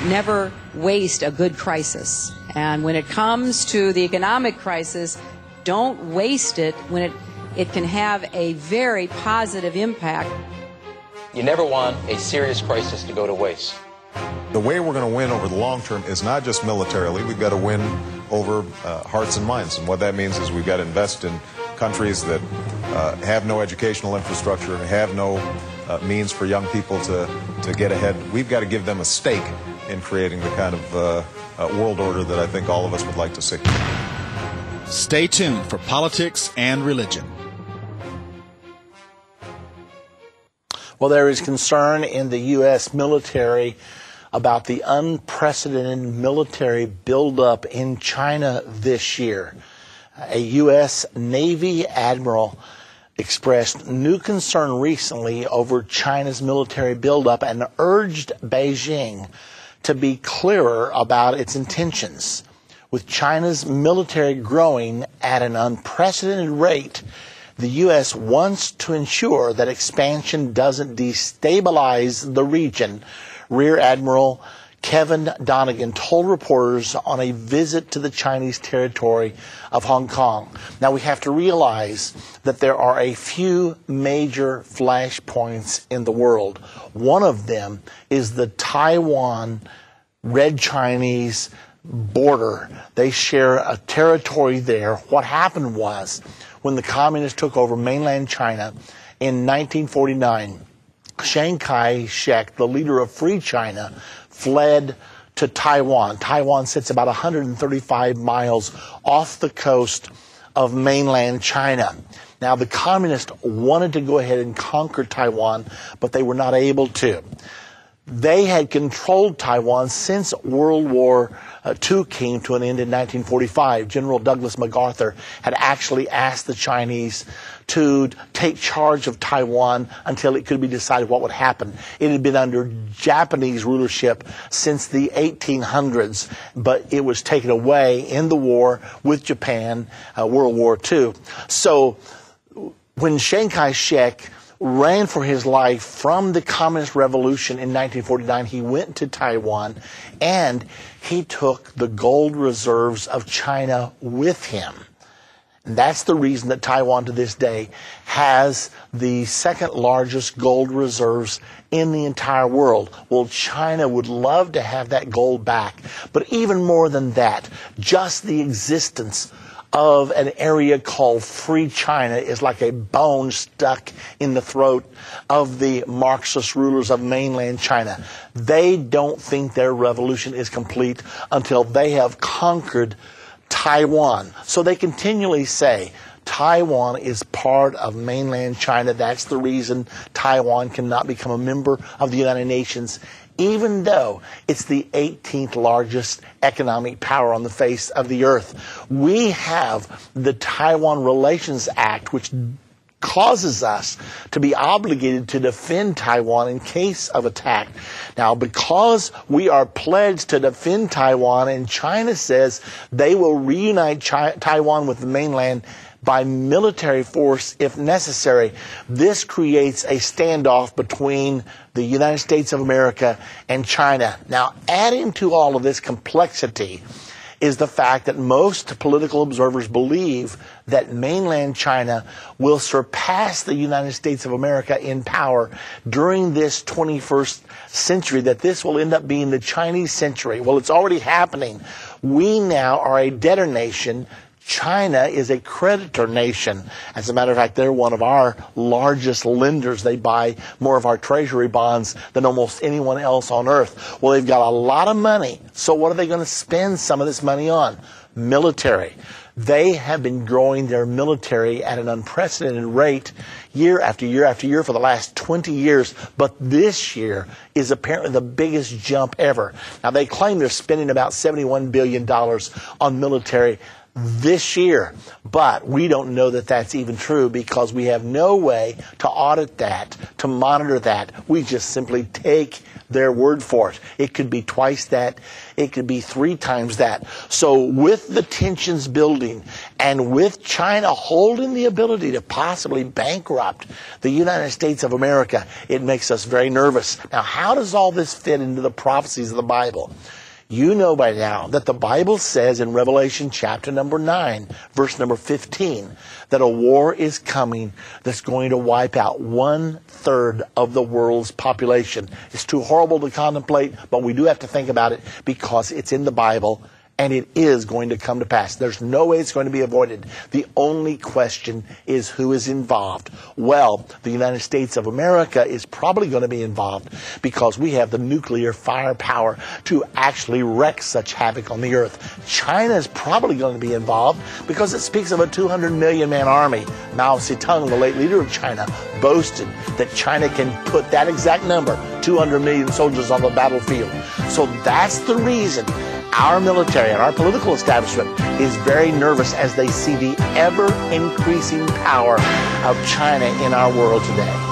never waste a good crisis. And when it comes to the economic crisis, don't waste it when it can have a very positive impact. You never want a serious crisis to go to waste. The way we're going to win over the long term is not just militarily. We've got to win over hearts and minds. And what that means is we've got to invest in countries that have no educational infrastructure, have no means for young people to get ahead. We've got to give them a stake in creating the kind of world order that I think all of us would like to see. Stay tuned for politics and religion. Well, there is concern in the U.S. military about the unprecedented military buildup in China this year. A U.S. Navy admiral expressed new concern recently over China's military buildup and urged Beijing to be clearer about its intentions. With China's military growing at an unprecedented rate, the U.S. wants to ensure that expansion doesn't destabilize the region. Rear Admiral Kevin Donegan told reporters on a visit to the Chinese territory of Hong Kong. Now, we have to realize that there are a few major flashpoints in the world. One of them is the Taiwan Red Chinese border. They share a territory there. What happened was, when the communists took over mainland China in 1949, Chiang Kai-shek, the leader of Free China, fled to Taiwan. Taiwan sits about 135 miles off the coast of mainland China. Now, the communists wanted to go ahead and conquer Taiwan, but they were not able to. They had controlled Taiwan since World War II came to an end in 1945. General Douglas MacArthur had actually asked the Chinese to take charge of Taiwan until it could be decided what would happen. It had been under Japanese rulership since the 1800s, but it was taken away in the war with Japan, World War II. So when Chiang Kai-shek ran for his life from the Communist Revolution in 1949, he went to Taiwan and he took the gold reserves of China with him. And that's the reason that Taiwan to this day has the second largest gold reserves in the entire world. Well, China would love to have that gold back. But even more than that, just the existence of an area called Free China is like a bone stuck in the throat of the Marxist rulers of mainland China. They don't think their revolution is complete until they have conquered Taiwan. So they continually say, Taiwan is part of mainland China. That's the reason Taiwan cannot become a member of the United Nations, even though it's the 18th largest economic power on the face of the earth. We have the Taiwan Relations Act, which causes us to be obligated to defend Taiwan in case of attack. Now, because we are pledged to defend Taiwan, and China says they will reunite Taiwan with the mainland by military force if necessary, this creates a standoff between the United States of America and China. Now, adding to all of this complexity is the fact that most political observers believe that mainland China will surpass the United States of America in power during this 21st century, that this will end up being the Chinese century. Well, it's already happening. We now are a debtor nation. China is a creditor nation. As a matter of fact, they're one of our largest lenders. They buy more of our treasury bonds than almost anyone else on earth. Well, they've got a lot of money. So what are they going to spend some of this money on? Military. They have been growing their military at an unprecedented rate year after year after year for the last 20 years. But this year is apparently the biggest jump ever. Now, they claim they're spending about $71 billion on military. this year. But we don't know that that's even true because we have no way to audit that, to monitor that. We just simply take their word for it. It could be twice that. It could be 3 times that. So with the tensions building and with China holding the ability to possibly bankrupt the United States of America, it makes us very nervous. Now, how does all this fit into the prophecies of the Bible? You know by now that the Bible says in Revelation chapter number 9, verse number 15, that a war is coming that's going to wipe out 1/3 of the world's population. It's too horrible to contemplate, but we do have to think about it because it's in the Bible and it is going to come to pass. There's no way it's going to be avoided. The only question is who is involved. Well, the United States of America is probably going to be involved because we have the nuclear firepower to actually wreak such havoc on the earth. China is probably going to be involved because it speaks of a 200 million man army. Mao Zedong, the late leader of China, boasted that China can put that exact number, 200 million soldiers on the battlefield. So that's the reason our military and our political establishment is very nervous as they see the ever-increasing power of China in our world today.